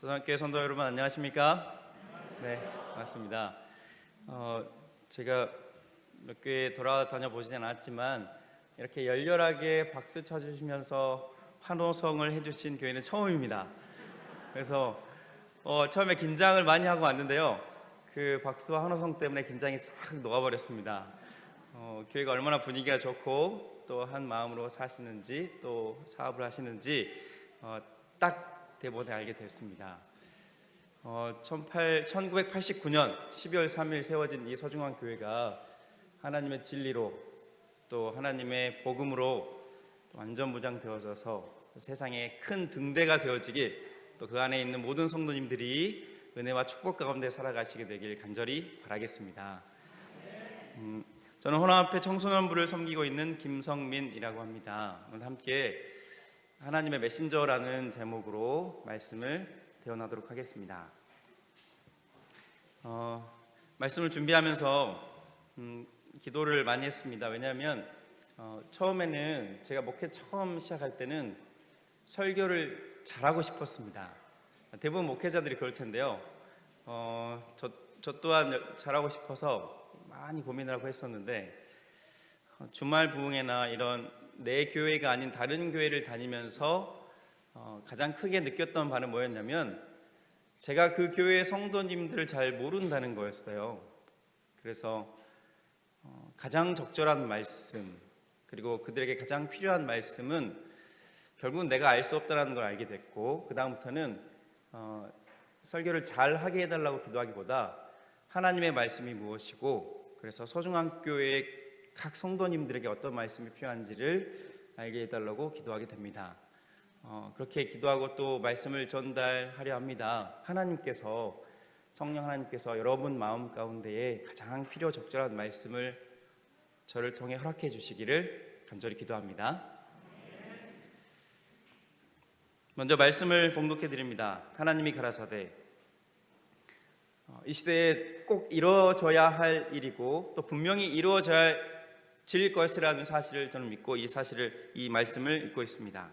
소상교회 성도 여러분 안녕하십니까? 네, 반갑습니다. 제가 몇 교회 돌아다녀 보지는 않았지만 이렇게 열렬하게 박수 쳐주시면서 환호성을 해주신 교회는 처음입니다. 그래서 처음에 긴장을 많이 하고 왔는데요, 그 박수와 환호성 때문에 긴장이 싹 녹아버렸습니다. 교회가 얼마나 분위기가 좋고 또 한 마음으로 사시는지 또 사업을 하시는지 딱 대본에 알게 됐습니다. 1989년 12월 3일 세워진 이 서중환 교회가 하나님의 진리로 또 하나님의 복음으로 완전무장되어져서 세상에 큰 등대가 되어지길, 또 그 안에 있는 모든 성도님들이 은혜와 축복 가운데 살아가시게 되길 간절히 바라겠습니다. 저는 호남앞에 청소년부를 섬기고 있는 김성민이라고 합니다. 오늘 함께 하나님의 메신저라는 제목으로 말씀을 대언하도록 하겠습니다. 말씀을 준비하면서 기도를 많이 했습니다. 왜냐하면 처음에는 제가 목회 처음 시작할 때는 설교를 잘하고 싶었습니다. 대부분 목회자들이 그럴 텐데요. 저 또한 잘하고 싶어서 많이 고민을 하고 했었는데, 주말 부흥회나 이런 내 교회가 아닌 다른 교회를 다니면서 가장 크게 느꼈던 바는 뭐였냐면, 제가 그 교회의 성도님들을 잘 모른다는 거였어요. 그래서 가장 적절한 말씀, 그리고 그들에게 가장 필요한 말씀은 결국은 내가 알 수 없다는 걸 알게 됐고, 그 다음부터는 설교를 잘 하게 해달라고 기도하기보다 하나님의 말씀이 무엇이고, 그래서 서중환 교회의 각 성도님들에게 어떤 말씀이 필요한지를 알게 해달라고 기도하게 됩니다. 그렇게 기도하고 또 말씀을 전달하려 합니다. 성령 하나님께서 여러분 마음 가운데에 가장 필요 적절한 말씀을 저를 통해 허락해 주시기를 간절히 기도합니다. 먼저 말씀을 봉독해 드립니다. 하나님이 가라사대 이 시대에 꼭 이루어져야 할 일이고 또 분명히 이루어질 것이라는 사실을 저는 믿고 이 말씀을 읽고 있습니다.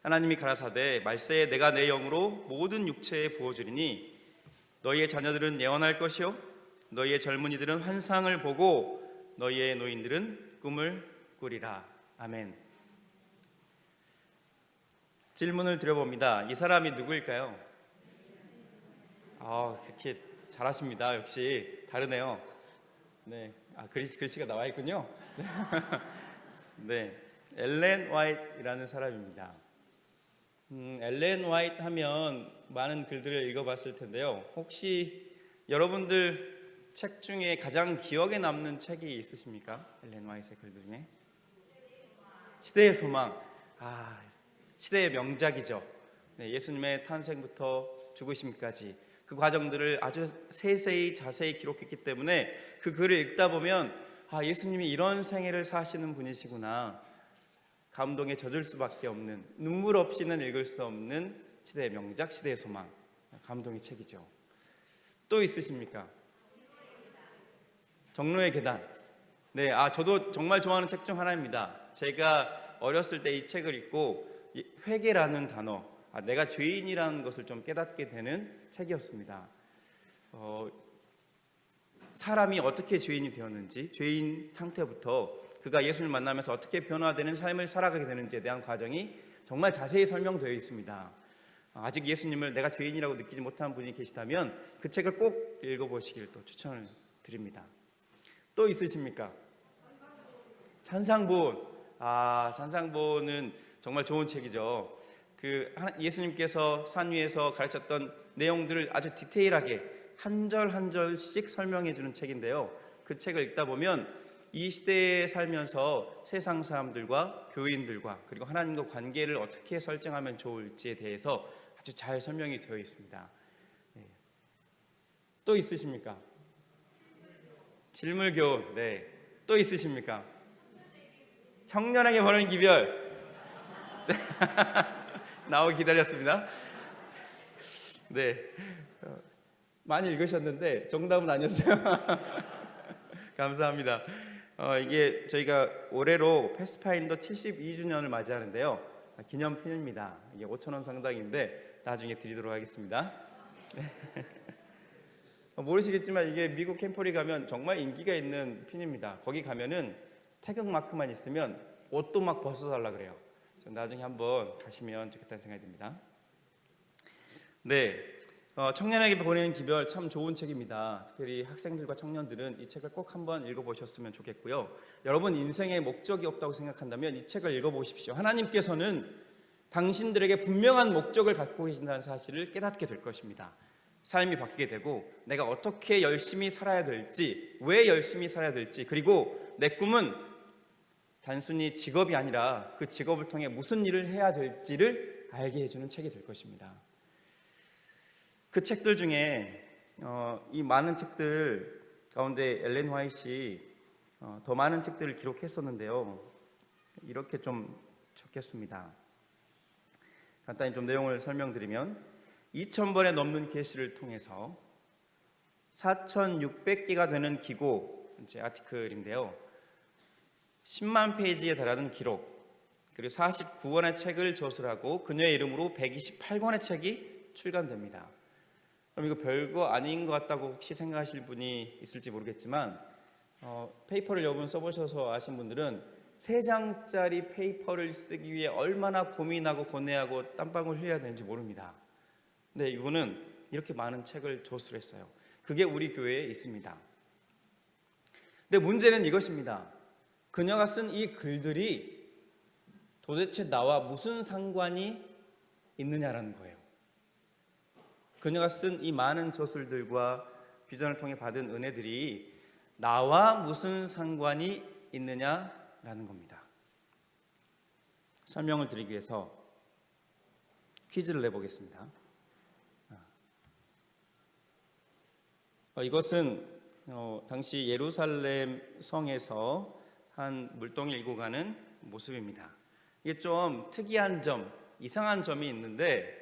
하나님이 가라사대 말세에 내가 내 영으로 모든 육체에 부어주리니 너희의 자녀들은 예언할 것이요 너희의 젊은이들은 환상을 보고 너희의 노인들은 꿈을 꾸리라. 아멘. 질문을 드려봅니다. 이 사람이 누구일까요? 그렇게 잘하십니다. 역시 다르네요. 네, 글씨가 나와 있군요. 네, 엘렌 화이트라는 사람입니다. 엘렌 화이트 하면 많은 글들을 읽어봤을 텐데요. 혹시 여러분들 책 중에 가장 기억에 남는 책이 있으십니까? 엘렌 화이트의 글들 중에 시대의 소망. 시대의 명작이죠. 네, 예수님의 탄생부터 죽으심까지 그 과정들을 아주 세세히 자세히 기록했기 때문에 그 글을 읽다 보면 예수님이 이런 생애를 사시는 분이시구나, 감동에 젖을 수밖에 없는, 눈물 없이는 읽을 수 없는 시대의 명작, 시대의 소망, 감동의 책이죠. 또 있으십니까? 정로의 계단. 네, 저도 정말 좋아하는 책 중 하나입니다. 제가 어렸을 때 이 책을 읽고 회개라는 단어, 내가 죄인이라는 것을 좀 깨닫게 되는 책이었습니다. 사람이 어떻게 죄인이 되었는지, 죄인 상태부터 그가 예수님을 만나면서 어떻게 변화되는 삶을 살아가게 되는지에 대한 과정이 정말 자세히 설명되어 있습니다. 아직 예수님을 내가 죄인이라고 느끼지 못한 분이 계시다면 그 책을 꼭 읽어보시길 또 추천을 드립니다. 또 있으십니까? 산상보온. 산상보온은 정말 좋은 책이죠. 예수님께서 산 위에서 가르쳤던 내용들을 아주 디테일하게 한 절 한 절씩 설명해 주는 책인데요. 그 책을 읽다 보면 이 시대에 살면서 세상 사람들과 교인들과 그리고 하나님과 관계를 어떻게 설정하면 좋을지에 대해서 아주 잘 설명이 되어 있습니다. 네. 또 있으십니까? 질물교훈. 네. 또 있으십니까? 청년에게 보내는 기별. 나오기 기다렸습니다. 네, 많이 읽으셨는데 정답은 아니었어요. 감사합니다. 이게 저희가 올해로 패스파인더 72주년을 맞이하는데요. 기념핀입니다. 이게 5,000원 상당인데 나중에 드리도록 하겠습니다. 모르시겠지만 이게 미국 캠퍼리 가면 정말 인기가 있는 핀입니다. 거기 가면은 태극 마크만 있으면 옷도 막 벗어달라 그래요. 나중에 한번 가시면 좋겠다는 생각이 듭니다. 네, 청년에게 보내는 기별 참 좋은 책입니다. 특별히 학생들과 청년들은 이 책을 꼭 한번 읽어보셨으면 좋겠고요. 여러분 인생에 목적이 없다고 생각한다면 이 책을 읽어보십시오. 하나님께서는 당신들에게 분명한 목적을 갖고 계신다는 사실을 깨닫게 될 것입니다. 삶이 바뀌게 되고 내가 어떻게 열심히 살아야 될지, 왜 열심히 살아야 될지, 그리고 내 꿈은 단순히 직업이 아니라 그 직업을 통해 무슨 일을 해야 될지를 알게 해주는 책이 될 것입니다. 그 책들 중에 이 많은 책들 가운데 엘렌 화이트이 더 많은 책들을 기록했었는데요. 이렇게 좀 적겠습니다. 간단히 좀 내용을 설명드리면 2,000번에 넘는 계시를 통해서 4,600개가 되는 기고, 제 아티클인데요. 10만 페이지에 달하는 기록, 그리고 49권의 책을 저술하고 그녀의 이름으로 128권의 책이 출간됩니다. 그럼 이거 별거 아닌 것 같다고 혹시 생각하실 분이 있을지 모르겠지만 페이퍼를 여러분 써보셔서 아신 분들은 3장짜리 페이퍼를 쓰기 위해 얼마나 고민하고 고뇌하고 땀방울 흘려야 되는지 모릅니다. 근데 이분은 이렇게 많은 책을 저술했어요. 그게 우리 교회에 있습니다. 근데 문제는 이것입니다. 그녀가 쓴 이 글들이 도대체 나와 무슨 상관이 있느냐라는 거예요. 그녀가 쓴 이 많은 저술들과 비전을 통해 받은 은혜들이 나와 무슨 상관이 있느냐라는 겁니다. 설명을 드리기 위해서 퀴즈를 내보겠습니다. 이것은 당시 예루살렘 성에서 한 물동을 일고 가는 모습입니다. 이게 좀 특이한 점, 이상한 점이 있는데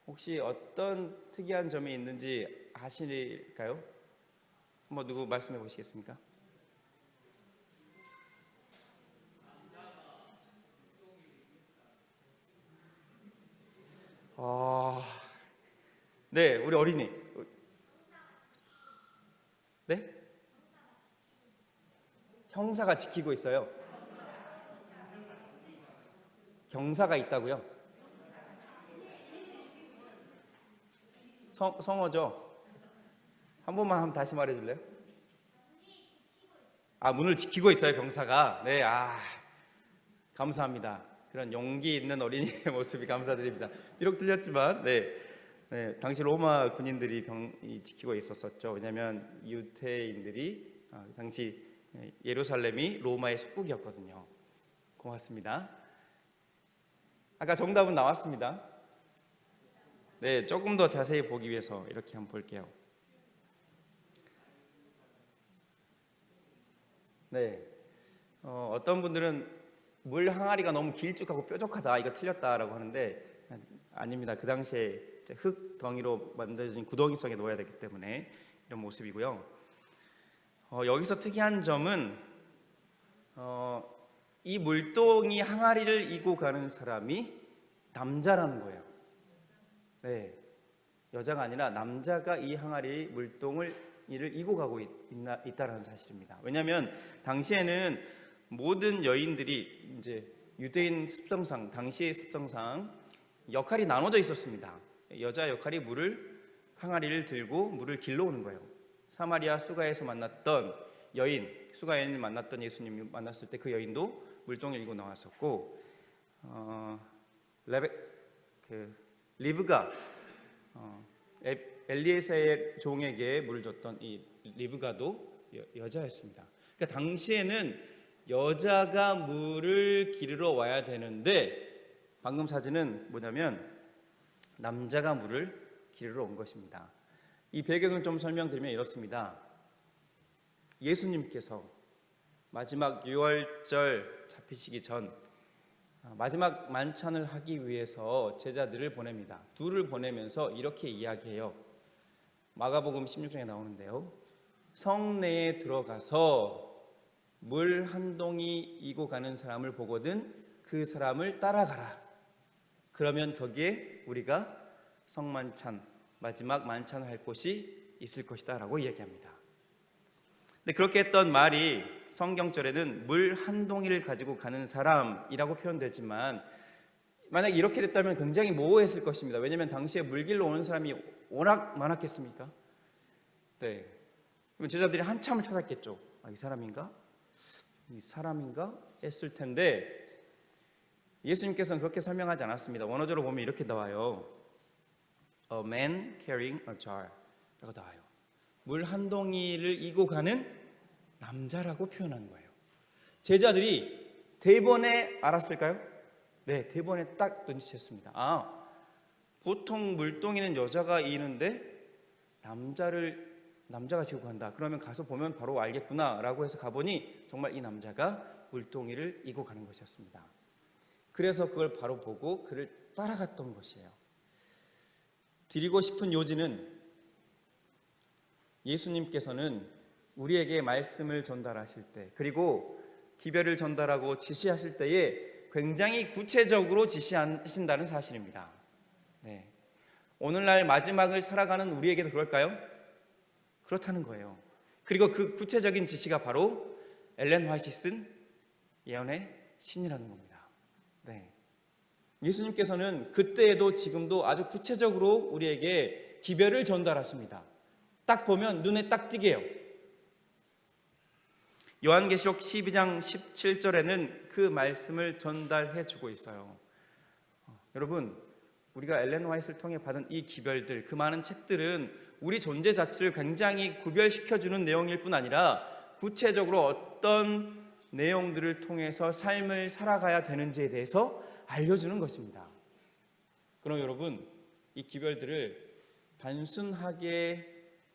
혹시 어떤 특이한 점이 있는지 아실까요? 한번 누구 말씀해 보시겠습니까? 네, 우리 어린이. 네? 형사가 지키고 있어요. 경사가 있다고요? 성어죠? 한 번만 한번 다시 말해 줄래요? 문을 지키고 있어요, 병사가. 네, 감사합니다. 그런 용기 있는 어린이의 모습이 감사드립니다. 비록 틀렸지만, 당시 로마 군인들이 지키고 있었었죠. 왜냐하면 유대인들이 당시 예루살렘이 로마의 속국이었거든요. 고맙습니다. 아까 정답은 나왔습니다. 네, 조금 더 자세히 보기 위해서 이렇게 한번 볼게요. 네, 어떤 분들은 물 항아리가 너무 길쭉하고 뾰족하다, 이거 틀렸다라고 하는데 아닙니다. 그 당시에 흙 덩이로 만들어진 구덩이 속에 넣어야 되기 때문에 이런 모습이고요. 여기서 특이한 점은 이 물동이 항아리를 이고 가는 사람이 남자라는 거예요. 네, 여자가 아니라 남자가 이 항아리 물동을 이를 이고 가고 있다라는 사실입니다. 왜냐하면 당시에는 모든 여인들이 이제 유대인 습성상, 당시의 습성상 역할이 나눠져 있었습니다. 여자 역할이 항아리를 들고 물을 길러오는 거예요. 사마리아 수가에서 만났던 여인, 수가 여인을 만났던 예수님이 만났을 때 그 여인도 물동을 일고 나왔었고, 리브가 엘리에셀의 종에게 물을 줬던 이 리브가도 여자였습니다. 그러니까 당시에는 여자가 물을 기르러 와야 되는데 방금 사진은 뭐냐면 남자가 물을 기르러 온 것입니다. 이 배경을 좀 설명드리면 이렇습니다. 예수님께서 마지막 유월절 잡히시기 전 마지막 만찬을 하기 위해서 제자들을 보냅니다. 둘을 보내면서 이렇게 이야기해요. 마가복음 16장에 나오는데요. 성내에 들어가서 물 한 동이 이고 가는 사람을 보거든 그 사람을 따라가라. 그러면 거기에 우리가 성만찬, 마지막 만찬을 할 곳이 있을 것이다 라고 이야기합니다. 근데 그렇게 했던 말이 성경절에는 물 한 동이를 가지고 가는 사람이라고 표현되지만, 만약 이렇게 됐다면 굉장히 모호했을 것입니다. 왜냐하면 당시에 물길로 오는 사람이 워낙 많았겠습니까? 네. 그럼 제자들이 한참을 찾았겠죠. 이 사람인가? 이 사람인가? 했을 텐데 예수님께서는 그렇게 설명하지 않았습니다. 원어적으로 보면 이렇게 나와요. A man carrying a jar 라고 나와요. 물 한 동이를 이고 가는 남자라고 표현한 거예요. 제자들이 대번에 알았을까요? 네, 대번에 딱 눈치챘습니다. 보통 물동이는 여자가 이는데 남자가 지고 간다. 그러면 가서 보면 바로 알겠구나 라고 해서 가보니 정말 이 남자가 물동이를 이고 가는 것이었습니다. 그래서 그걸 바로 보고 그를 따라갔던 것이에요. 드리고 싶은 요지는, 예수님께서는 우리에게 말씀을 전달하실 때, 그리고 기별을 전달하고 지시하실 때에 굉장히 구체적으로 지시하신다는 사실입니다. 네. 오늘날 마지막을 살아가는 우리에게도 그럴까요? 그렇다는 거예요. 그리고 그 구체적인 지시가 바로 엘렌 화이트 쓴 예언의 신이라는 겁니다. 네. 예수님께서는 그때에도 지금도 아주 구체적으로 우리에게 기별을 전달하십니다. 딱 보면 눈에 딱 띄게요. 요한계시록 12장 17절에는 그 말씀을 전달해 주고 있어요. 여러분, 우리가 엘렌 화이트를 통해 받은 이 기별들, 그 많은 책들은 우리 존재 자체를 굉장히 구별시켜주는 내용일 뿐 아니라 구체적으로 어떤 내용들을 통해서 삶을 살아가야 되는지에 대해서 알려주는 것입니다. 그럼 여러분, 이 기별들을 단순하게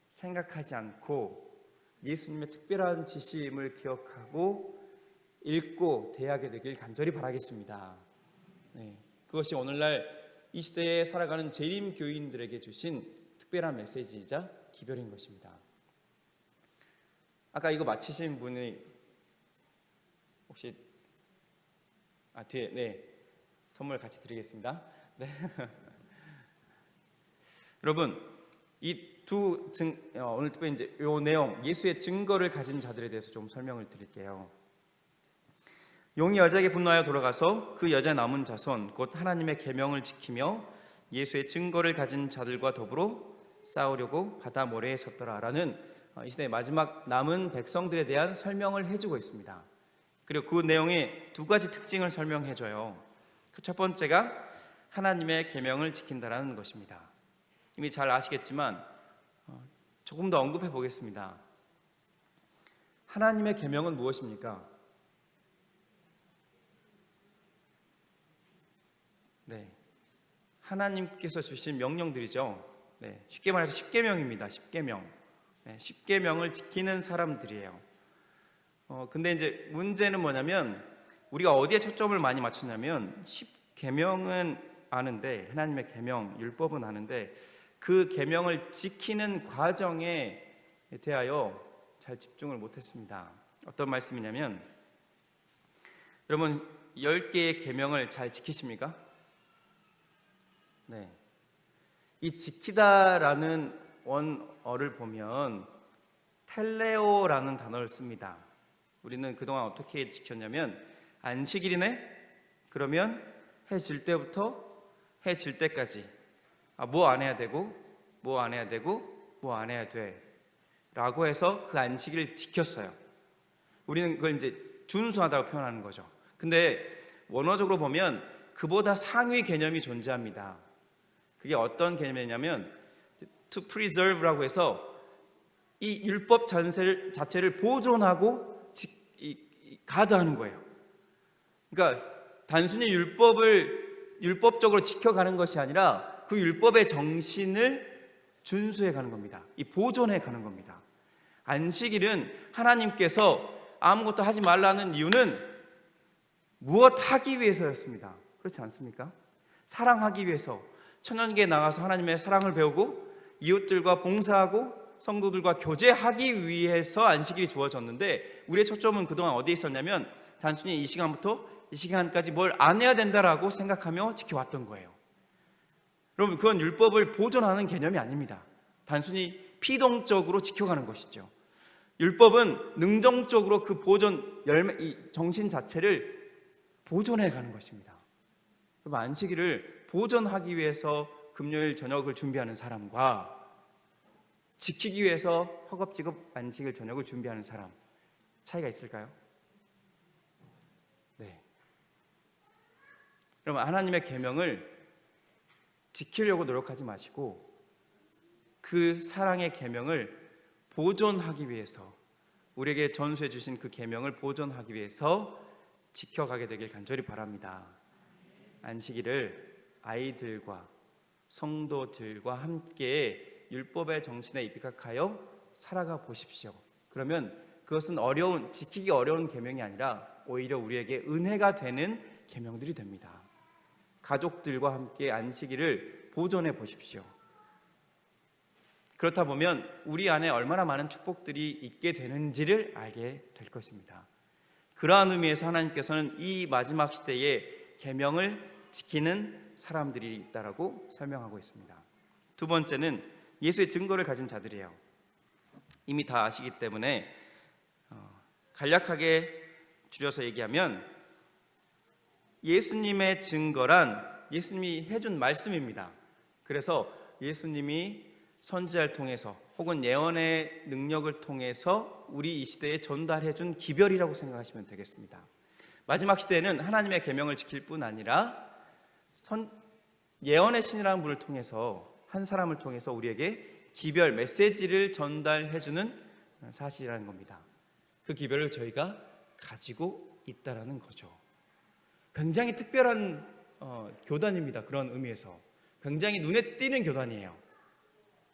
생각하지 않고 예수님의 특별한 지시임을 기억하고 읽고 대하게 되길 간절히 바라겠습니다. 네, 그것이 오늘날 이 시대에 살아가는 재림 교인들에게 주신 특별한 메시지이자 기별인 것입니다. 아까 이거 마치신 분이 혹시 뒤에 네 선물 같이 드리겠습니다. 네. 여러분, 이 오늘 특별히 이제 이 내용, 예수의 증거를 가진 자들에 대해서 좀 설명을 드릴게요. 용이 여자에게 분노하여 돌아가서 그 여자 남은 자손 곧 하나님의 계명을 지키며 예수의 증거를 가진 자들과 더불어 싸우려고 바다 모래에 섰더라라는 이 시대의 마지막 남은 백성들에 대한 설명을 해주고 있습니다. 그리고 그 내용의 두 가지 특징을 설명해줘요. 그 첫 번째가 하나님의 계명을 지킨다라는 것입니다. 이미 잘 아시겠지만 조금 더 언급해 보겠습니다. 하나님의 계명은 무엇입니까? 네, 하나님께서 주신 명령들이죠. 네, 쉽게 말해서 십계명입니다. 십계명. 네, 십계명을 지키는 사람들이에요. 근데 이제 문제는 뭐냐면 우리가 어디에 초점을 많이 맞추냐면 십계명은 아는데, 하나님의 계명, 율법은 아는데 그 계명을 지키는 과정에 대하여 잘 집중을 못했습니다. 어떤 말씀이냐면, 여러분 10개의 계명을 잘 지키십니까? 네. 이 지키다라는 원어를 보면 텔레오라는 단어를 씁니다. 우리는 그동안 어떻게 지켰냐면, 안식일이네? 그러면 해 질 때부터 해 질 때까지 뭐 안 해야 되고 뭐 안 해야 되고 뭐 안 해야 돼 라고 해서 그 안식일을 지켰어요. 우리는 그걸 이제 준수하다고 표현하는 거죠. 근데 원어적으로 보면 그보다 상위 개념이 존재합니다. 그게 어떤 개념이냐면 to preserve라고 해서 이 율법 자체를 보존하고 가드하는 거예요. 그러니까 단순히 율법적으로 지켜가는 것이 아니라 그 율법의 정신을 준수해 가는 겁니다. 이 보존해 가는 겁니다. 안식일은 하나님께서 아무것도 하지 말라는 이유는 무엇 하기 위해서였습니다. 그렇지 않습니까? 사랑하기 위해서, 천연계에 나가서 하나님의 사랑을 배우고 이웃들과 봉사하고 성도들과 교제하기 위해서 안식일이 주어졌는데, 우리의 초점은 그동안 어디에 있었냐면 단순히 이 시간부터 이 시간까지 뭘 안 해야 된다라고 생각하며 지켜왔던 거예요. 여러분, 그건 율법을 보존하는 개념이 아닙니다. 단순히 피동적으로 지켜가는 것이죠. 율법은 능동적으로 그 보존 열매, 이 정신 자체를 보존해 가는 것입니다. 여러분, 안식일을 보존하기 위해서 금요일 저녁을 준비하는 사람과 지키기 위해서 허겁지겁 안식일 저녁을 준비하는 사람, 차이가 있을까요? 네. 여러분, 하나님의 계명을 지키려고 노력하지 마시고 그 사랑의 계명을 보존하기 위해서, 우리에게 전수해 주신 그 계명을 보존하기 위해서 지켜가게 되길 간절히 바랍니다. 안식일을 아이들과 성도들과 함께 율법의 정신에 입각하여 살아가 보십시오. 그러면 그것은 지키기 어려운 계명이 아니라 오히려 우리에게 은혜가 되는 계명들이 됩니다. 가족들과 함께 안식일을 보존해 보십시오. 그렇다 보면 우리 안에 얼마나 많은 축복들이 있게 되는지를 알게 될 것입니다. 그러한 의미에서 하나님께서는 이 마지막 시대에 계명을 지키는 사람들이 있다라고 설명하고 있습니다. 두 번째는 예수의 증거를 가진 자들이에요. 이미 다 아시기 때문에 간략하게 줄여서 얘기하면 예수님의 증거란 예수님이 해준 말씀입니다. 그래서 예수님이 선지자를 통해서 혹은 예언의 능력을 통해서 우리 이 시대에 전달해준 기별이라고 생각하시면 되겠습니다. 마지막 시대에는 하나님의 계명을 지킬 뿐 아니라 예언의 신이라는 분을 통해서, 한 사람을 통해서 우리에게 기별 메시지를 전달해주는 사실이라는 겁니다. 그 기별을 저희가 가지고 있다라는 거죠. 굉장히 특별한 교단입니다. 그런 의미에서 굉장히 눈에 띄는 교단이에요.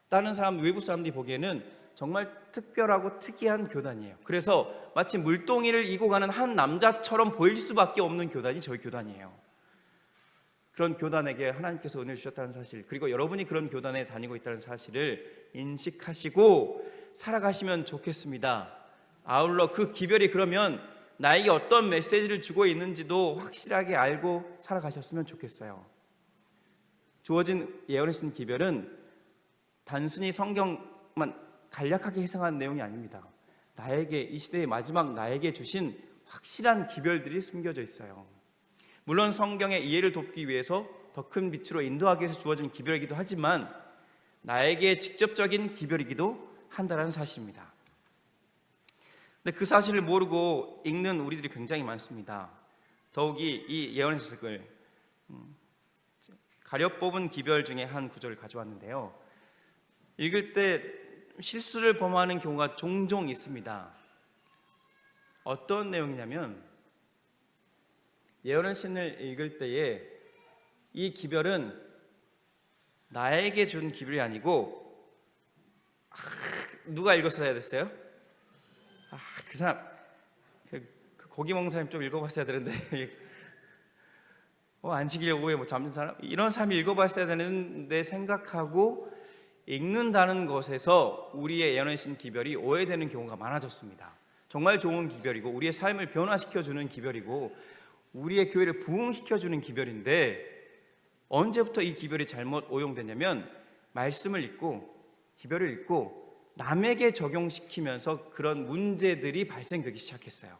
다른 사람, 외부 사람들이 보기에는 정말 특별하고 특이한 교단이에요. 그래서 마치 물동이를 이고 가는 한 남자처럼 보일 수밖에 없는 교단이 저희 교단이에요. 그런 교단에게 하나님께서 은혜를 주셨다는 사실, 그리고 여러분이 그런 교단에 다니고 있다는 사실을 인식하시고 살아가시면 좋겠습니다. 아울러 그 기별이 그러면 나에게 어떤 메시지를 주고 있는지도 확실하게 알고 살아가셨으면 좋겠어요. 주어진 예언의 신 기별은 단순히 성경만 간략하게 해석한 내용이 아닙니다. 나에게, 이 시대의 마지막 나에게 주신 확실한 기별들이 숨겨져 있어요. 물론 성경의 이해를 돕기 위해서 더 큰 빛으로 인도하기 위해서 주어진 기별이기도 하지만 나에게 직접적인 기별이기도 한다는 사실입니다. 근데 그 사실을 모르고 읽는 우리들이 굉장히 많습니다. 더욱이 이 예언의 책을 가려 뽑은 기별 중에 한 구절을 가져왔는데요. 읽을 때 실수를 범하는 경우가 종종 있습니다. 어떤 내용이냐면 예언의 신을 읽을 때에 이 기별은 나에게 준 기별이 아니고 누가 읽었어야 됐어요? 그 사람, 고기 먹는 사람이 좀 읽어봤어야 되는데 안식일 오후에 잠든 사람, 이런 사람이 읽어봤어야 되는데 생각하고 읽는다는 것에서 우리의 예언의 신 기별이 오해되는 경우가 많아졌습니다. 정말 좋은 기별이고 우리의 삶을 변화시켜주는 기별이고 우리의 교회를 부흥시켜주는 기별인데, 언제부터 이 기별이 잘못 오용됐냐면 말씀을 읽고 기별을 읽고 남에게 적용시키면서 그런 문제들이 발생되기 시작했어요.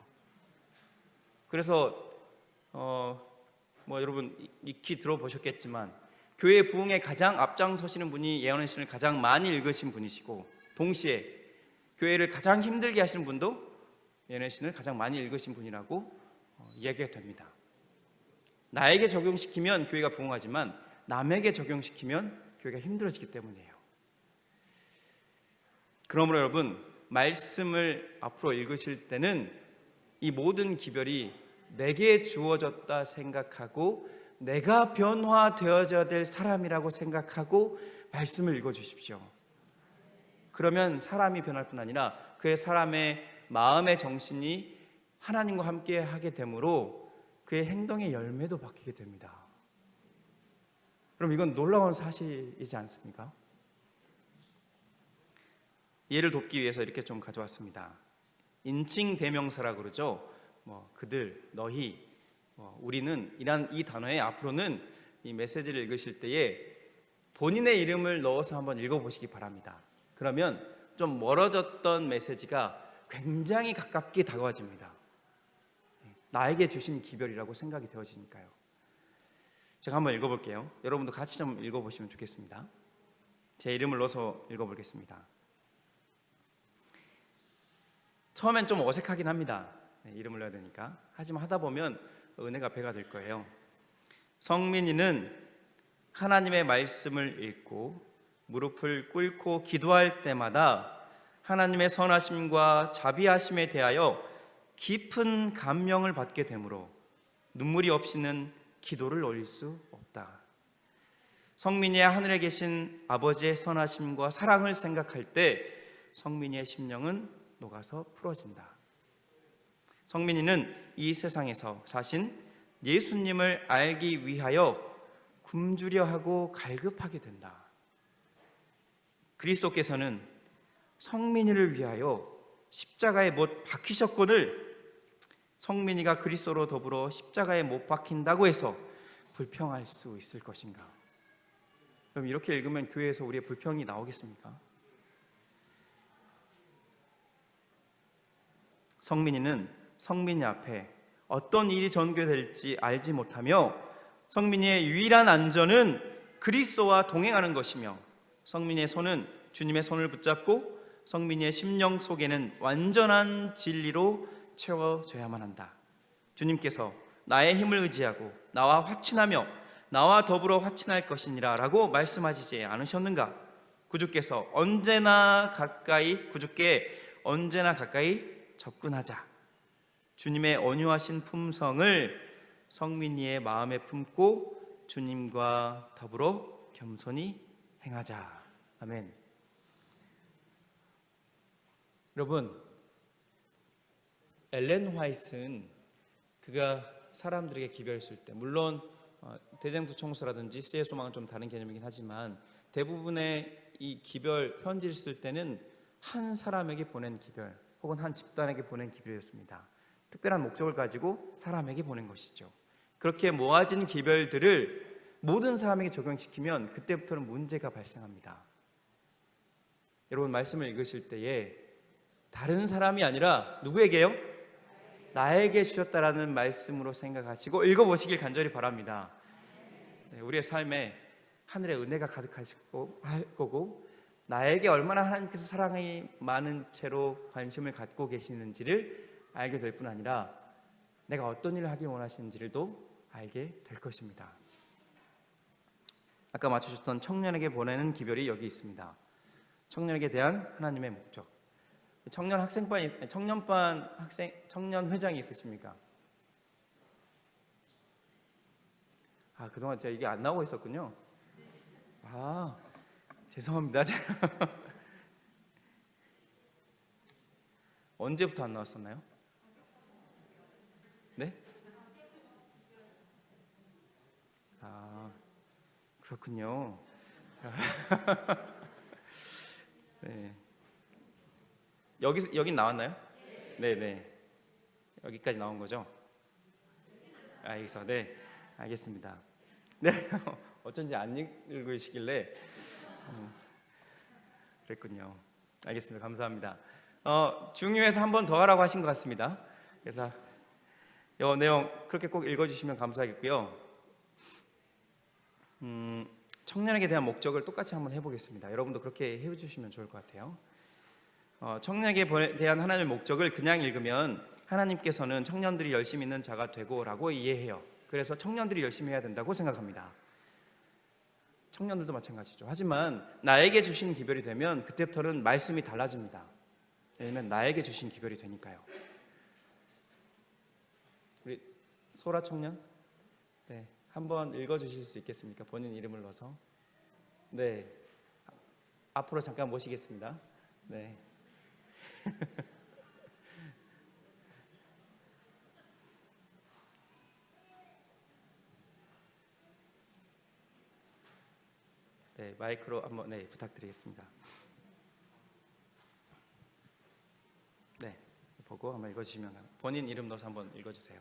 그래서 여러분 익히 들어보셨겠지만 교회 부흥에 가장 앞장서시는 분이 예언의 신을 가장 많이 읽으신 분이시고, 동시에 교회를 가장 힘들게 하시는 분도 예언의 신을 가장 많이 읽으신 분이라고 이야기가 됩니다. 나에게 적용시키면 교회가 부흥하지만 남에게 적용시키면 교회가 힘들어지기 때문이에요. 그러므로 여러분, 말씀을 앞으로 읽으실 때는 이 모든 기별이 내게 주어졌다 생각하고 내가 변화되어져야 될 사람이라고 생각하고 말씀을 읽어주십시오. 그러면 사람이 변할 뿐 아니라 그의 사람의 마음의 정신이 하나님과 함께 하게 되므로 그의 행동의 열매도 바뀌게 됩니다. 그럼 이건 놀라운 사실이지 않습니까? 이해를 돕기 위해서 이렇게 좀 가져왔습니다. 인칭 대명사라고 그러죠. 그들, 너희, 우리는 이 단어에 앞으로는 이 메시지를 읽으실 때에 본인의 이름을 넣어서 한번 읽어보시기 바랍니다. 그러면 좀 멀어졌던 메시지가 굉장히 가깝게 다가와집니다. 나에게 주신 기별이라고 생각이 되어지니까요. 제가 한번 읽어볼게요. 여러분도 같이 좀 읽어보시면 좋겠습니다. 제 이름을 넣어서 읽어보겠습니다. 처음엔 좀 어색하긴 합니다. 이름을 넣어야 되니까. 하지만 하다 보면 은혜가 배가 될 거예요. 성민이는 하나님의 말씀을 읽고 무릎을 꿇고 기도할 때마다 하나님의 선하심과 자비하심에 대하여 깊은 감명을 받게 되므로 눈물이 없이는 기도를 올릴 수 없다. 성민이의 하늘에 계신 아버지의 선하심과 사랑을 생각할 때 성민이의 심령은 녹아서 풀어진다. 성민이는 이 세상에서 사신 예수님을 알기 위하여 굶주려 하고 갈급하게 된다. 그리스도께서는 성민이를 위하여 십자가에 못 박히셨거늘 성민이가 그리스도로 더불어 십자가에 못 박힌다고 해서 불평할 수 있을 것인가? 그럼 이렇게 읽으면 교회에서 우리의 불평이 나오겠습니까? 성민이는 성민이 앞에 어떤 일이 전개될지 알지 못하며 성민이의 유일한 안전은 그리스도와 동행하는 것이며 성민이의 손은 주님의 손을 붙잡고 성민이의 심령 속에는 완전한 진리로 채워져야만 한다. 주님께서 나의 힘을 의지하고 나와 화친하며 나와 더불어 화친할 것이니라 라고 말씀하시지 않으셨는가? 구주께 언제나 가까이 접근하자. 주님의 온유하신 품성을 성민이의 마음에 품고 주님과 더불어 겸손히 행하자. 아멘. 여러분, 엘렌 화이트는 그가 사람들에게 기별했을 때, 물론 대쟁투 청소라든지 시의 소망은 좀 다른 개념이긴 하지만 대부분의 이 기별 편지를 쓸 때는 한 사람에게 보낸 기별 혹은 한 집단에게 보낸 기별이었습니다. 특별한 목적을 가지고 사람에게 보낸 것이죠. 그렇게 모아진 기별들을 모든 사람에게 적용시키면 그때부터는 문제가 발생합니다. 여러분, 말씀을 읽으실 때에 다른 사람이 아니라 누구에게요? 나에게 주셨다라는 말씀으로 생각하시고 읽어보시길 간절히 바랍니다. 우리의 삶에 하늘의 은혜가 가득하실 거고 나에게 얼마나 하나님께서 사랑이 많은 채로 관심을 갖고 계시는지를 알게 될 뿐 아니라 내가 어떤 일을 하기 원하시는지를 또 알게 될 것입니다. 아까 맞추셨던 청년에게 보내는 기별이 여기 있습니다. 청년에게 대한 하나님의 목적. 청년 회장이 있으십니까? 그동안 제가 이게 안 나오고 있었군요. 죄송합니다. 언제부터 안 나왔었나요? 네? 그렇군요. 네. 여긴 나왔나요? 네. 여기까지 나온 거죠? 여기서 네, 알겠습니다. 네, 어쩐지 안 읽으시길래 그랬군요. 알겠습니다. 감사합니다. 중요해서 한 번 더 하라고 하신 것 같습니다. 그래서 이 내용 그렇게 꼭 읽어주시면 감사하겠고요. 청년에게 대한 목적을 똑같이 한번 해보겠습니다. 여러분도 그렇게 해주시면 좋을 것 같아요. 청년에게 대한 하나님의 목적을 그냥 읽으면 하나님께서는 청년들이 열심히 있는 자가 되고라고 이해해요. 그래서 청년들이 열심히 해야 된다고 생각합니다. 청년들도 마찬가지죠. 하지만 나에게 주신 기별이 되면 그때부터는 말씀이 달라집니다. 왜냐면 나에게 주신 기별이 되니까요. 우리 소라 청년, 네, 한번 읽어주실 수 있겠습니까? 본인 이름을 넣어서. 네, 앞으로 잠깐 모시겠습니다. 네. 네, 마이크로 한번 부탁드리겠습니다. 네, 보고 한번 읽어주시면 본인 이름 넣어서 한번 읽어주세요.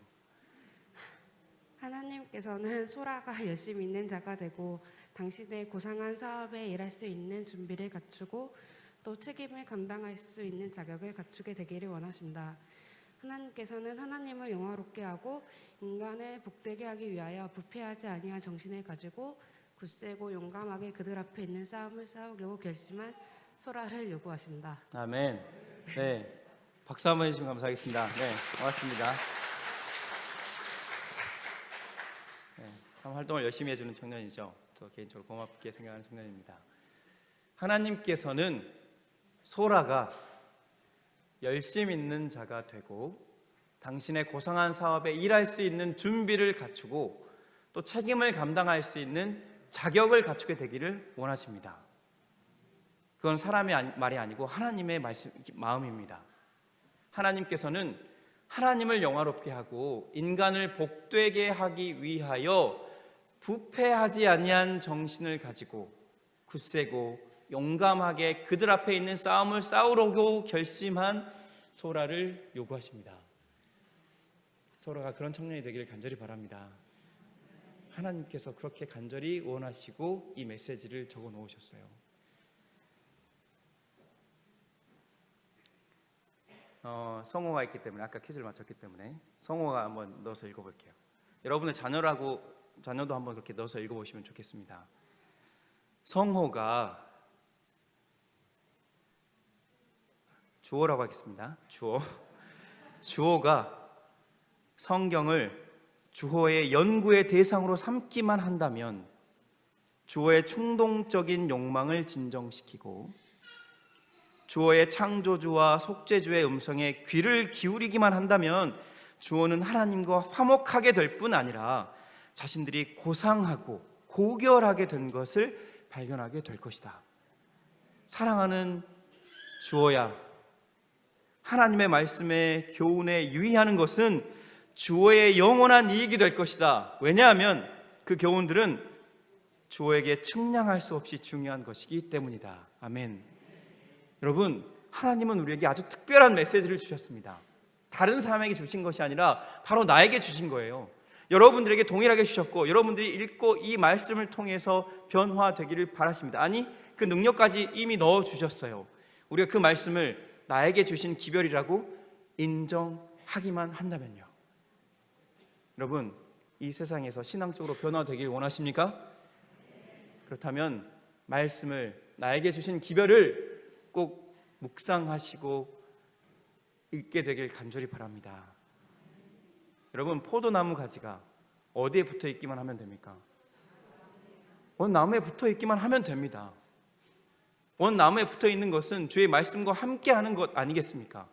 하나님께서는 소라가 열심히 있는 자가 되고 당신의 고상한 사업에 일할 수 있는 준비를 갖추고 또 책임을 감당할 수 있는 자격을 갖추게 되기를 원하신다. 하나님께서는 하나님을 영화롭게 하고 인간을 복되게 하기 위하여 부패하지 아니한 정신을 가지고 굳세고 용감하게 그들 앞에 있는 싸움을 싸우려고 결심한 소라를 요구하신다. 아멘. 네, 박수 한번 해주시면 감사하겠습니다. 네, 고맙습니다. 네, 참 활동을 열심히 해주는 청년이죠. 또 개인적으로 고맙게 생각하는 청년입니다. 하나님께서는 소라가 열심 있는 자가 되고 당신의 고상한 사업에 일할 수 있는 준비를 갖추고 또 책임을 감당할 수 있는 자격을 갖추게 되기를 원하십니다. 그건 사람의 말이 아니고 하나님의 마음입니다. 하나님께서는 하나님을 영화롭게 하고 인간을 복되게 하기 위하여 부패하지 아니한 정신을 가지고 굳세고 용감하게 그들 앞에 있는 싸움을 싸우려고 결심한 소라를 요구하십니다. 소라가 그런 청년이 되기를 간절히 바랍니다. 하나님께서 그렇게 간절히 원하시고 이 메시지를 적어 놓으셨어요. 성호가 있기 때문에 아까 퀴즈를 맞췄기 때문에 성호가 한번 넣어서 읽어볼게요. 여러분의 자녀도 한번 그렇게 넣어서 읽어보시면 좋겠습니다. 성호가 주호라고 하겠습니다. 주호가 성경을 주호의 연구의 대상으로 삼기만 한다면 주호의 충동적인 욕망을 진정시키고 주호의 창조주와 속죄주의 음성에 귀를 기울이기만 한다면 주호는 하나님과 화목하게 될 뿐 아니라 자신들이 고상하고 고결하게 된 것을 발견하게 될 것이다. 사랑하는 주호야, 하나님의 말씀에 교훈에 유의하는 것은 주호의 영원한 이익이 될 것이다. 왜냐하면 그 교훈들은 주호에게 측량할 수 없이 중요한 것이기 때문이다. 아멘. 여러분, 하나님은 우리에게 아주 특별한 메시지를 주셨습니다. 다른 사람에게 주신 것이 아니라 바로 나에게 주신 거예요. 여러분들에게 동일하게 주셨고 여러분들이 읽고 이 말씀을 통해서 변화되기를 바라십니다. 아니, 그 능력까지 이미 넣어주셨어요. 우리가 그 말씀을 나에게 주신 기별이라고 인정하기만 한다면요. 여러분, 이 세상에서 신앙적으로 변화되길 원하십니까? 그렇다면 말씀을, 나에게 주신 기별을 꼭 묵상하시고 읽게 되길 간절히 바랍니다. 여러분, 포도나무 가지가 어디에 붙어 있기만 하면 됩니까? 원 나무에 붙어 있기만 하면 됩니다. 원 나무에 붙어 있는 것은 주의 말씀과 함께 하는 것 아니겠습니까?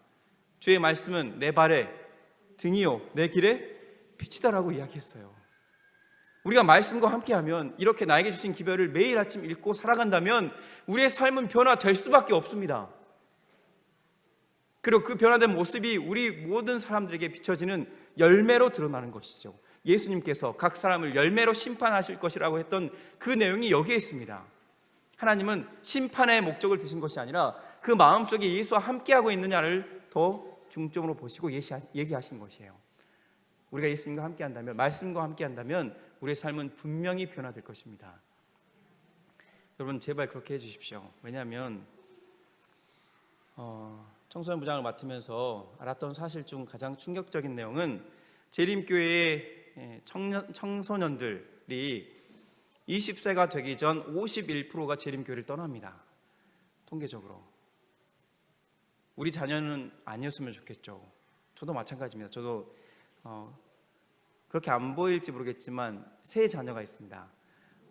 주의 말씀은 내 발에 등이요 내 길에 빛이다라고 이야기했어요. 우리가 말씀과 함께하면, 이렇게 나에게 주신 기별을 매일 아침 읽고 살아간다면 우리의 삶은 변화될 수밖에 없습니다. 그리고 그 변화된 모습이 우리 모든 사람들에게 비춰지는 열매로 드러나는 것이죠. 예수님께서 각 사람을 열매로 심판하실 것이라고 했던 그 내용이 여기에 있습니다. 하나님은 심판의 목적을 두신 것이 아니라 그 마음속에 예수와 함께하고 있느냐를 더 중점으로 보시고 얘기하신 것이에요. 우리가 예수님과 함께한다면, 말씀과 함께한다면 우리의 삶은 분명히 변화될 것입니다. 여러분, 제발 그렇게 해주십시오. 왜냐하면 청소년부장을 맡으면서 알았던 사실 중 가장 충격적인 내용은 재림교회의 청소년들이 20세가 되기 전 51%가 재림교회를 떠납니다. 통계적으로. 우리 자녀는 아니었으면 좋겠죠. 저도 마찬가지입니다. 저도 그렇게 안 보일지 모르겠지만 세 자녀가 있습니다.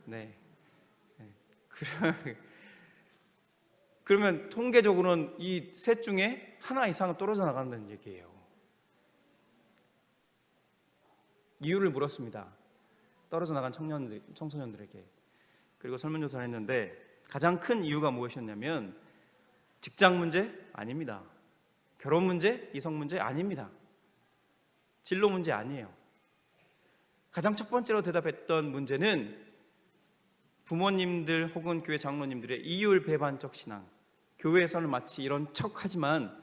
네. 그러면 통계적으로는 이 셋 중에 하나 이상은 떨어져 나간다는 얘기예요. 이유를 물었습니다. 떨어져 나간 청소년들에게. 그리고 설문조사를 했는데 가장 큰 이유가 무엇이었냐면 직장 문제? 아닙니다. 결혼 문제? 이성 문제? 아닙니다. 진로 문제 아니에요. 가장 첫 번째로 대답했던 문제는 부모님들 혹은 교회 장로님들의 이율배반적 신앙. 교회에서는 마치 이런 척하지만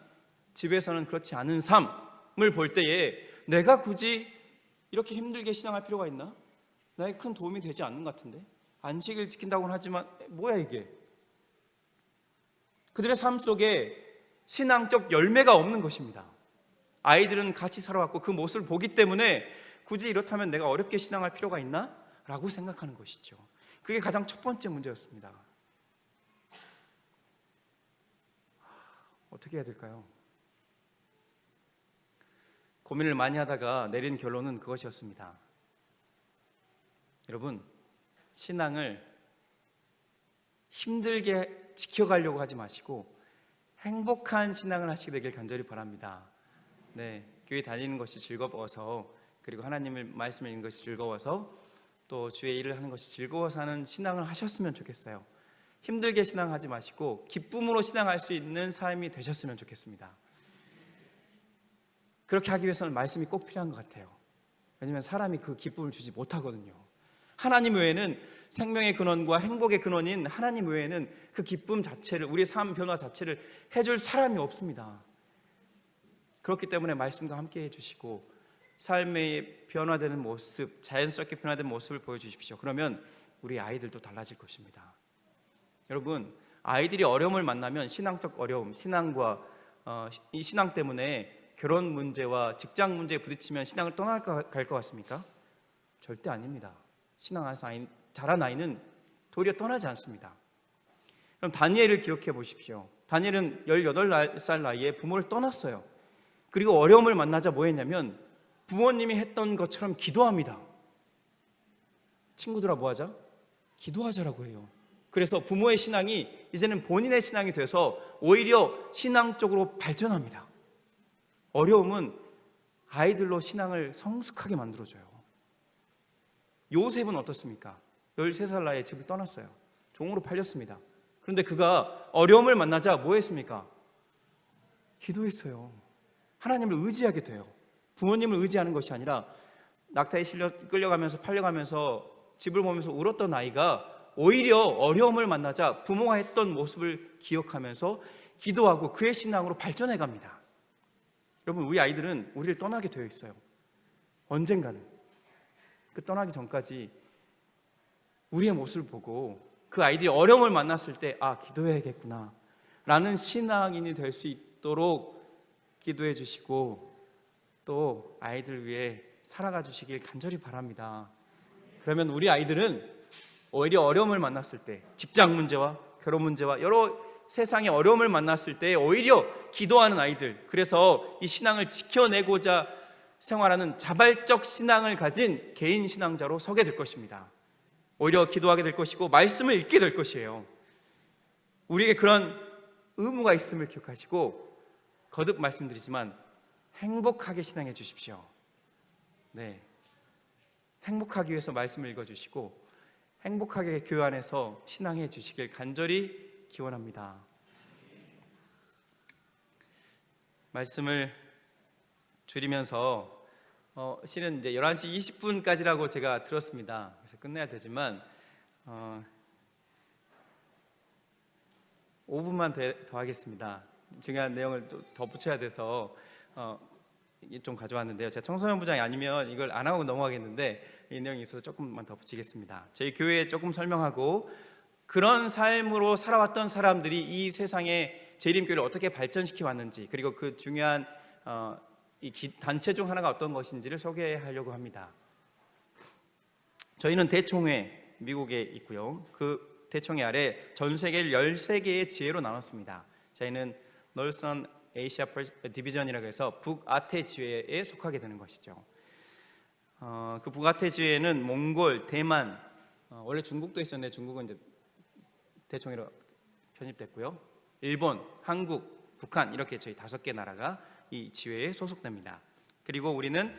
집에서는 그렇지 않은 삶을 볼 때에 내가 굳이 이렇게 힘들게 신앙할 필요가 있나? 나에게 큰 도움이 되지 않는 것 같은데. 안식일 지킨다고는 하지만 뭐야 이게? 그들의 삶 속에 신앙적 열매가 없는 것입니다. 아이들은 같이 살아왔고 그 모습을 보기 때문에 굳이 이렇다면 내가 어렵게 신앙할 필요가 있나? 라고 생각하는 것이죠. 그게 가장 첫 번째 문제였습니다. 어떻게 해야 될까요? 고민을 많이 하다가 내린 결론은 그것이었습니다. 여러분, 신앙을 힘들게 지켜가려고 하지 마시고 행복한 신앙을 하시게 되길 간절히 바랍니다. 네, 교회 다니는 것이 즐거워서, 그리고 하나님의 말씀을 읽는 것이 즐거워서, 또 주의 일을 하는 것이 즐거워서 하는 신앙을 하셨으면 좋겠어요. 힘들게 신앙하지 마시고 기쁨으로 신앙할 수 있는 삶이 되셨으면 좋겠습니다. 그렇게 하기 위해서는 말씀이 꼭 필요한 것 같아요. 왜냐하면 사람이 그 기쁨을 주지 못하거든요. 하나님 외에는, 생명의 근원과 행복의 근원인 하나님 외에는 그 기쁨 자체를, 우리의 삶 변화 자체를 해줄 사람이 없습니다. 그렇기 때문에 말씀과 함께 해주시고 삶의 변화되는 모습, 자연스럽게 변화된 모습을 보여주십시오. 그러면 우리 아이들도 달라질 것입니다. 여러분, 아이들이 어려움을 만나면 신앙적 어려움, 신앙과 이 신앙 때문에 결혼 문제와 직장 문제에 부딪히면 신앙을 떠나갈 것 같습니까? 절대 아닙니다. 신앙에서 자란 아이는 도리어 떠나지 않습니다. 그럼 다니엘을 기억해 보십시오. 다니엘은 18살 나이에 부모를 떠났어요. 그리고 어려움을 만나자 뭐 했냐면 부모님이 했던 것처럼 기도합니다. 친구들아 뭐 하자? 기도하자라고 해요. 그래서 부모의 신앙이 이제는 본인의 신앙이 돼서 오히려 신앙적으로 발전합니다. 어려움은 아이들로 신앙을 성숙하게 만들어줘요. 요셉은 어떻습니까? 13살 나이에 집을 떠났어요. 종으로 팔렸습니다. 그런데 그가 어려움을 만나자 뭐 했습니까? 기도했어요. 하나님을 의지하게 돼요. 부모님을 의지하는 것이 아니라 낙타에 끌려가면서 팔려가면서 집을 보면서 울었던 아이가 오히려 어려움을 만나자 부모가 했던 모습을 기억하면서 기도하고 그의 신앙으로 발전해 갑니다. 여러분, 우리 아이들은 우리를 떠나게 되어 있어요. 언젠가는. 그 떠나기 전까지 우리의 모습을 보고 그 아이들이 어려움을 만났을 때 기도해야겠구나 라는 신앙인이 될 수 있도록 기도해 주시고 또 아이들 위해 살아가 주시길 간절히 바랍니다. 그러면 우리 아이들은 오히려 어려움을 만났을 때, 직장 문제와 결혼 문제와 여러 세상의 어려움을 만났을 때 오히려 기도하는 아이들, 그래서 이 신앙을 지켜내고자 생활하는 자발적 신앙을 가진 개인 신앙자로 서게 될 것입니다. 오히려 기도하게 될 것이고 말씀을 읽게 될 것이에요. 우리에게 그런 의무가 있음을 기억하시고 거듭 말씀드리지만 행복하게 신앙해 주십시오. 네, 행복하기 위해서 말씀을 읽어주시고 행복하게 교회 안에서 신앙해 주시길 간절히 기원합니다. 말씀을 줄이면서 실은 이제 11시 20분까지라고 제가 들었습니다. 그래서 끝내야 되지만 5분만 더 하겠습니다. 중요한 내용을 또 덧붙여야 돼서 좀 가져왔는데요. 제가 청소년부장이 아니면 이걸 안 하고 넘어가겠는데 이 내용이 있어서 조금만 더 붙이겠습니다. 저희 교회에 조금 설명하고 그런 삶으로 살아왔던 사람들이 이 세상에 재림교회를 어떻게 발전시켜 왔는지, 그리고 그 중요한 이 단체 중 하나가 어떤 것인지를 소개하려고 합니다. 저희는 대총회 미국에 있고요. 그 대총회 아래 전 세계를 13개의 지회로 나눴습니다. 저희는 놀선 아시아 디비전이라고 해서 북아태 지회에 속하게 되는 것이죠. 그 북아태 지회는 몽골, 대만, 원래 중국도 있었는데 중국은 이제 대총회로 편입됐고요. 일본, 한국, 북한 이렇게 저희 5개 나라가 이 지회에 소속됩니다. 그리고 우리는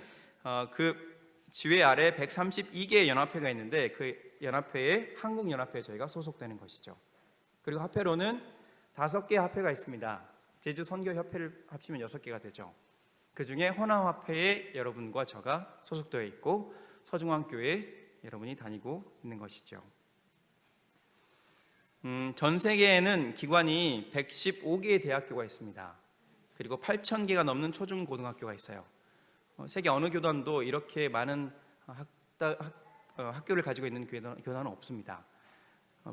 그 지회 아래 132개의 연합회가 있는데 그 연합회에 한국연합회에 저희가 소속되는 것이죠. 그리고 합회로는 5개의 합회가 있습니다. 제주 선교협회를 합치면 6개가 되죠. 그 중에 호남합회에 여러분과 저가 소속되어 있고 서중앙교회에 여러분이 다니고 있는 것이죠. 전 세계에는 기관이 115개의 대학교가 있습니다. 그리고 8,000개가 넘는 초중고등학교가 있어요. 세계 어느 교단도 이렇게 많은 학교를 가지고 있는 교단은 없습니다.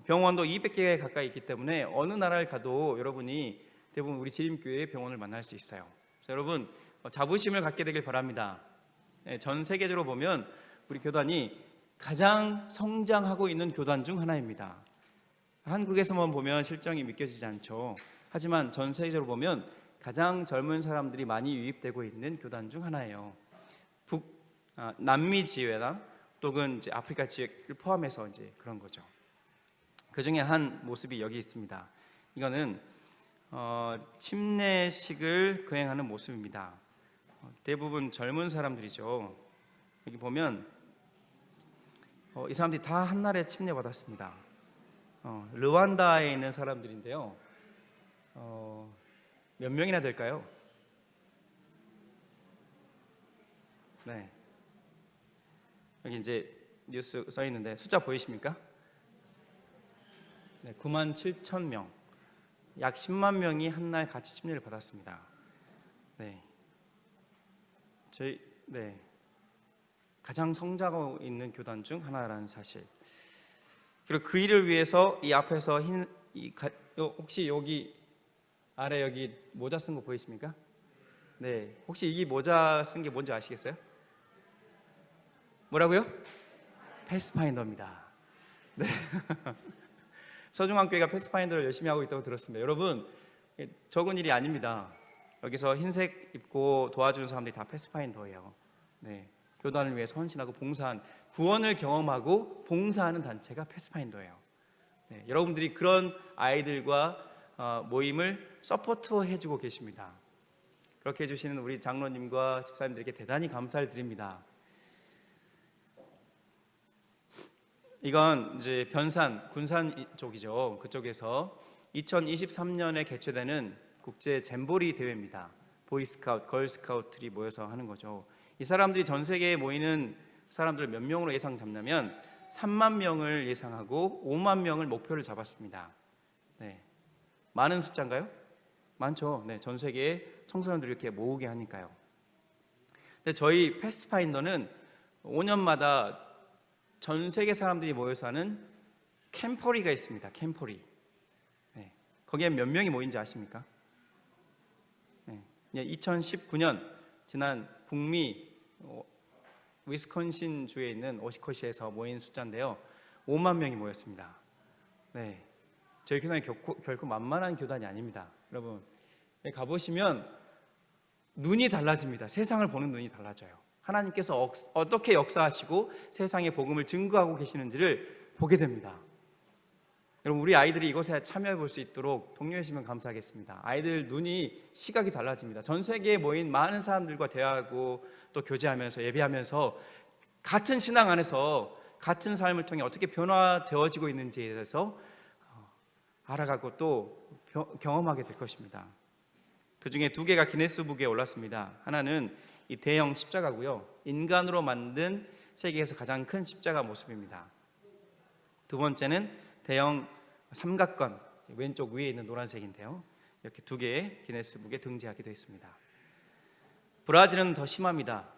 병원도 200개 가까이 있기 때문에 어느 나라를 가도 여러분이 대부분 우리 지림교회의 병원을 만날 수 있어요. 그래서 여러분 자부심을 갖게 되길 바랍니다. 전 세계적으로 보면 우리 교단이 가장 성장하고 있는 교단 중 하나입니다. 한국에서만 보면 실정이 믿겨지지 않죠. 하지만 전 세계적으로 보면 가장 젊은 사람들이 많이 유입되고 있는 교단 중 하나예요. 남미 지회나 또는 이제 아프리카 지역을 포함해서 이제 그런 거죠. 그 중에 한 모습이 여기 있습니다. 이거는 침례식을 거행하는 모습입니다. 대부분 젊은 사람들이죠. 여기 보면 이 사람들이 다 한날에 침례받았습니다. 르완다에 있는 사람들인데요. 몇 명이나 될까요? 네. 여기 이제 뉴스 써 있는데 숫자 보이십니까? 네, 97,000명. 약 10만 명이 한날 같이 침례를 받았습니다. 네. 가장 성장하고 있는 교단 중 하나라는 사실. 그리고 그 일을 위해서 이 앞에서 혹시 여기 아래 여기 모자 쓴 거 보이십니까? 네. 혹시 이 모자 쓴 게 뭔지 아시겠어요? 뭐라고요? 패스파인더입니다. 네. 서중앙교회가 패스파인더를 열심히 하고 있다고 들었습니다. 여러분, 적은 일이 아닙니다. 여기서 흰색 입고 도와주는 사람들이 다 패스파인더예요. 네. 교단을 위해 헌신하고 봉사한, 구원을 경험하고 봉사하는 단체가 패스파인더예요. 네. 여러분들이 그런 아이들과 모임을 서포트해주고 계십니다. 그렇게 해주시는 우리 장로님과 집사님들께 대단히 감사를 드립니다. 이건 이제 변산, 군산 쪽이죠. 그쪽에서 2023년에 개최되는 국제 잼보리 대회입니다. 보이스카우트, 걸스카우트들이 모여서 하는 거죠. 이 사람들이 전 세계에 모이는 사람들 몇 명으로 예상 잡냐면 3만 명을 예상하고 5만 명을 목표를 잡았습니다. 네. 많은 숫자인가요? 많죠. 네, 전 세계에 청소년들을 이렇게 모으게 하니까요. 근데 저희 패스파인더는 5년마다 전 세계 사람들이 모여서 하는 캠퍼리가 있습니다. 캠퍼리. 네. 거기에 몇 명이 모인지 아십니까? 네. 2019년 지난 북미 위스콘신 주에 있는 오시코시에서 모인 숫자인데요. 5만 명이 모였습니다. 네. 저희 교단이 결코 만만한 교단이 아닙니다. 여러분, 가보시면 눈이 달라집니다. 세상을 보는 눈이 달라져요. 하나님께서 어떻게 역사하시고 세상에 복음을 증거하고 계시는지를 보게 됩니다. 여러분, 우리 아이들이 이곳에 참여해 볼 수 있도록 독려해 주시면 감사하겠습니다. 아이들 눈이 시각이 달라집니다. 전 세계에 모인 많은 사람들과 대화하고 또 교제하면서 예배하면서 같은 신앙 안에서 같은 삶을 통해 어떻게 변화되어지고 있는지에 대해서 알아가고 또 경험하게 될 것입니다. 그 중에 2개가 기네스북에 올랐습니다. 하나는 이 대형 십자가고요. 인간으로 만든 세계에서 가장 큰 십자가 모습입니다. 2번째는 대형 삼각관, 왼쪽 위에 있는 노란색인데요. 이렇게 2개의 기네스북에 등재하게 되어 있습니다. 브라질은 더 심합니다.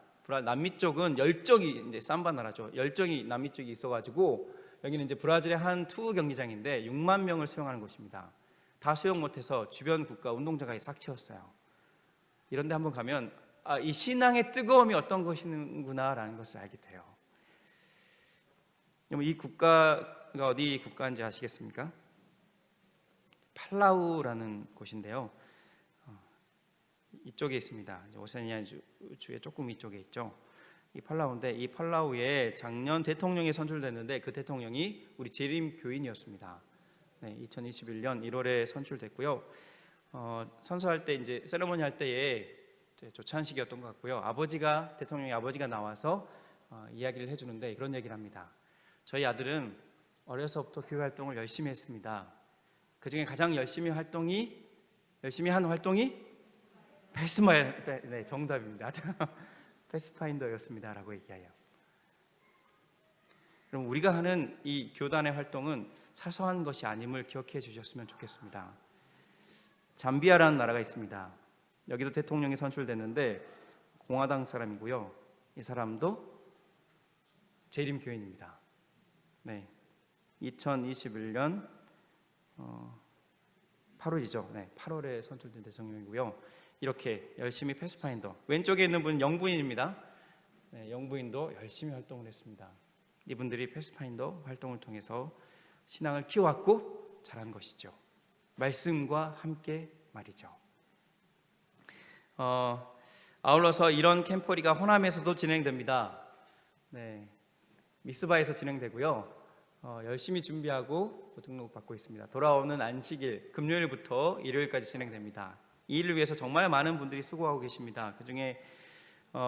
남미 쪽은 열정이 이제 삼바 나라죠. 열정이 남미 쪽이 있어가지고 여기는 이제 브라질의 한 투구 경기장인데 6만 명을 수용하는 곳입니다. 다 수용 못해서 주변 국가 운동장까지 싹 채웠어요. 이런데 한번 가면 이 신앙의 뜨거움이 어떤 것이구나라는 것을 알게 돼요. 이 국가가 어디 국가인지 아시겠습니까? 팔라우라는 곳인데요. 이쪽에 있습니다. 오세니아 주의 조금 이쪽에 있죠. 이 팔라우인데 이 팔라우에 작년 대통령이 선출됐는데 그 대통령이 우리 재림 교인이었습니다. 네, 2021년 1월에 선출됐고요. 선서할 때 이제 세레모니 할 때에 조찬식이었던 것 같고요. 대통령의 아버지가 나와서 이야기를 해주는데 그런 얘기를 합니다. 저희 아들은 어려서부터 교회 활동을 열심히 했습니다. 그 중에 가장 열심히 한 활동이 네, 정답입니다. 패스파인더였습니다라고 얘기해요. 그럼 우리가 하는 이 교단의 활동은 사소한 것이 아님을 기억해 주셨으면 좋겠습니다. 잠비아라는 나라가 있습니다. 여기도 대통령이 선출됐는데 공화당 사람이고요. 이 사람도 재림교인입니다. 네, 2021년 8월이죠. 네, 8월에 선출된 대통령이고요. 이렇게 열심히 패스파인더, 왼쪽에 있는 분은 영부인입니다. 네, 영부인도 열심히 활동을 했습니다. 이분들이 패스파인더 활동을 통해서 신앙을 키워왔고 자란 것이죠. 말씀과 함께 말이죠. 아울러서 이런 캠퍼리가 호남에서도 진행됩니다. 네, 미스바에서 진행되고요. 열심히 준비하고 또 등록 받고 있습니다. 돌아오는 안식일 금요일부터 일요일까지 진행됩니다. 이 일을 위해서 정말 많은 분들이 수고하고 계십니다. 그중에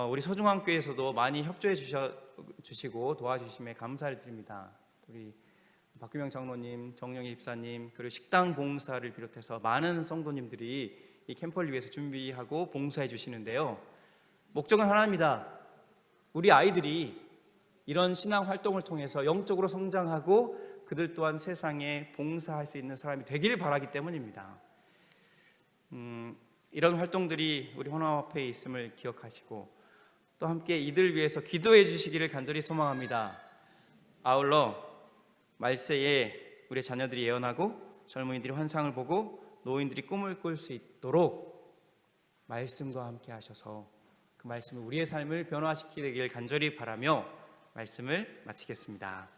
우리 서중앙교회에서도 많이 협조해 주시고 도와주심에 감사를 드립니다. 우리 박규명 장로님, 정영희 집사님, 그리고 식당 봉사를 비롯해서 많은 성도님들이 이 캠퍼를 위해서 준비하고 봉사해 주시는데요. 목적은 하나입니다. 우리 아이들이 이런 신앙 활동을 통해서 영적으로 성장하고 그들 또한 세상에 봉사할 수 있는 사람이 되길 바라기 때문입니다. 이런 활동들이 우리 호남 앞에 있음을 기억하시고 또 함께 이들 위해서 기도해 주시기를 간절히 소망합니다. 아울러 말세에 우리 자녀들이 예언하고 젊은이들이 환상을 보고 노인들이 꿈을 꿀 수 있도록 말씀과 함께 하셔서 그 말씀을 우리의 삶을 변화시키길 간절히 바라며 말씀을 마치겠습니다.